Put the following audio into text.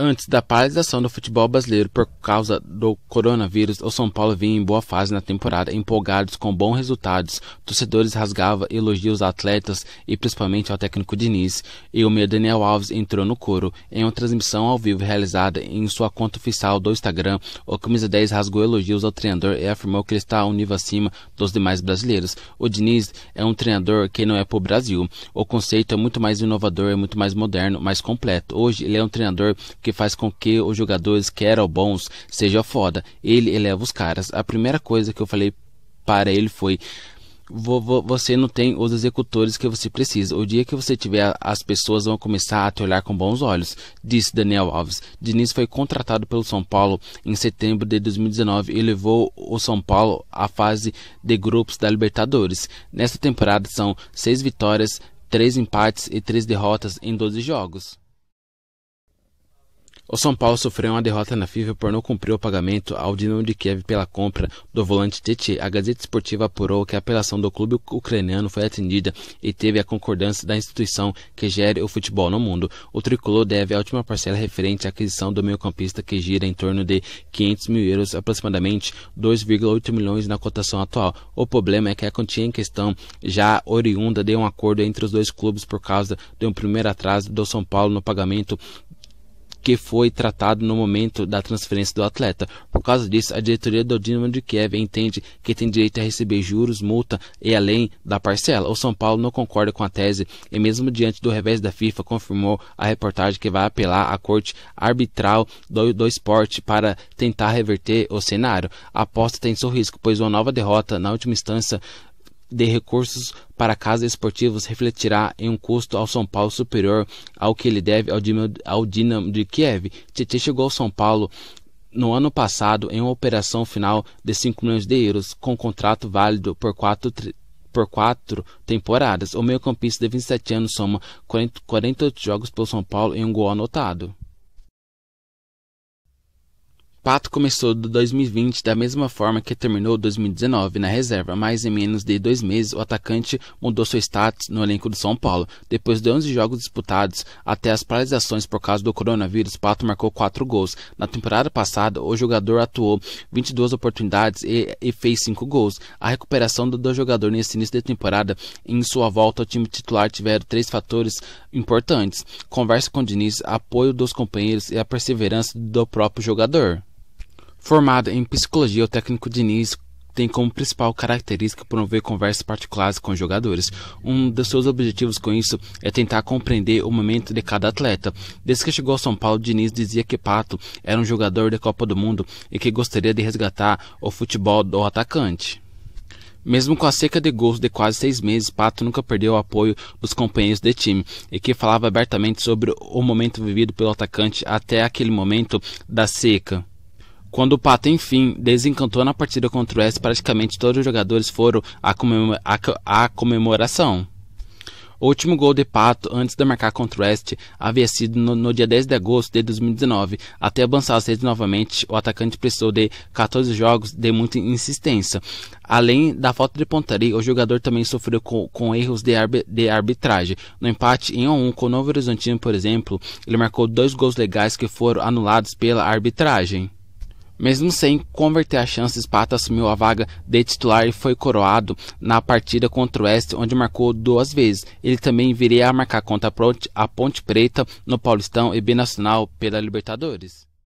Antes da paralisação do futebol brasileiro por causa do coronavírus, o São Paulo vinha em boa fase na temporada, empolgados com bons resultados. Torcedores rasgavam elogios a atletas e principalmente ao técnico Diniz. E o meia Daniel Alves entrou no coro. Em uma transmissão ao vivo realizada em sua conta oficial do Instagram, o camisa 10 rasgou elogios ao treinador e afirmou que ele está a um nível acima dos demais brasileiros. O Diniz é um treinador que não é para o Brasil. O conceito é muito mais inovador, é muito mais moderno, mais completo. Hoje ele é um treinador que faz com que os jogadores que eram bons sejam foda. Ele eleva os caras. A primeira coisa que eu falei para ele foi: você não tem os executores que você precisa. O dia que você tiver, as pessoas vão começar a te olhar com bons olhos, disse Daniel Alves. Diniz foi contratado pelo São Paulo em setembro de 2019 e levou o São Paulo à fase de grupos da Libertadores. Nesta temporada são 6 vitórias, 3 empates e 3 derrotas em 12 jogos. O São Paulo sofreu uma derrota na FIFA por não cumprir o pagamento ao Dinamo de Kiev pela compra do volante Tietê. A Gazeta Esportiva apurou que a apelação do clube ucraniano foi atendida e teve a concordância da instituição que gere o futebol no mundo. O tricolor deve a última parcela referente à aquisição do meio-campista, que gira em torno de 500 mil euros, aproximadamente 2,8 milhões na cotação atual. O problema é que a quantia em questão já oriunda de um acordo entre os dois clubes por causa de um primeiro atraso do São Paulo no pagamento que foi tratado no momento da transferência do atleta. Por causa disso, a diretoria do Dinamo de Kiev entende que tem direito a receber juros, multa e além da parcela. O São Paulo não concorda com a tese e, mesmo diante do revés da FIFA, confirmou a reportagem que vai apelar à corte arbitral do esporte para tentar reverter o cenário. A aposta tem seu risco, pois uma nova derrota na última instância de recursos para casas esportivas refletirá em um custo ao São Paulo superior ao que ele deve ao Dinamo de Kiev. Tietê chegou ao São Paulo no ano passado em uma operação final de 5 milhões de euros, com contrato válido por 4 temporadas. O meio-campista de 27 anos soma 48 jogos pelo São Paulo e um gol anotado. Pato começou 2020 da mesma forma que terminou 2019, na reserva. Mais em menos de 2 meses, o atacante mudou seu status no elenco do São Paulo. Depois de 11 jogos disputados, até as paralisações por causa do coronavírus, Pato marcou 4 gols. Na temporada passada, o jogador atuou 22 oportunidades e fez 5 gols. A recuperação do jogador nesse início de temporada e em sua volta ao time titular tiveram 3 fatores importantes: conversa com o Diniz, apoio dos companheiros e a perseverança do próprio jogador. Formado em psicologia, o técnico Diniz tem como principal característica promover conversas particulares com os jogadores. Um dos seus objetivos com isso é tentar compreender o momento de cada atleta. Desde que chegou ao São Paulo, Diniz dizia que Pato era um jogador de Copa do Mundo e que gostaria de resgatar o futebol do atacante. Mesmo com a seca de gols de quase 6 meses, Pato nunca perdeu o apoio dos companheiros de time, e que falava abertamente sobre o momento vivido pelo atacante até aquele momento da seca. Quando o Pato, enfim, desencantou na partida contra o Oeste, praticamente todos os jogadores foram à comemoração. O último gol de Pato, antes de marcar contra o Oeste, havia sido no dia 10 de agosto de 2019. Até avançar as redes novamente, o atacante precisou de 14 jogos de muita insistência. Além da falta de pontaria, o jogador também sofreu com erros de arbitragem. No empate em 1-1 com o Novo Horizontino, por exemplo, ele marcou 2 gols legais que foram anulados pela arbitragem. Mesmo sem converter as chances, Pato assumiu a vaga de titular e foi coroado na partida contra o Oeste, onde marcou 2 vezes. Ele também viria a marcar contra a Ponte Preta no Paulistão e Binacional pela Libertadores.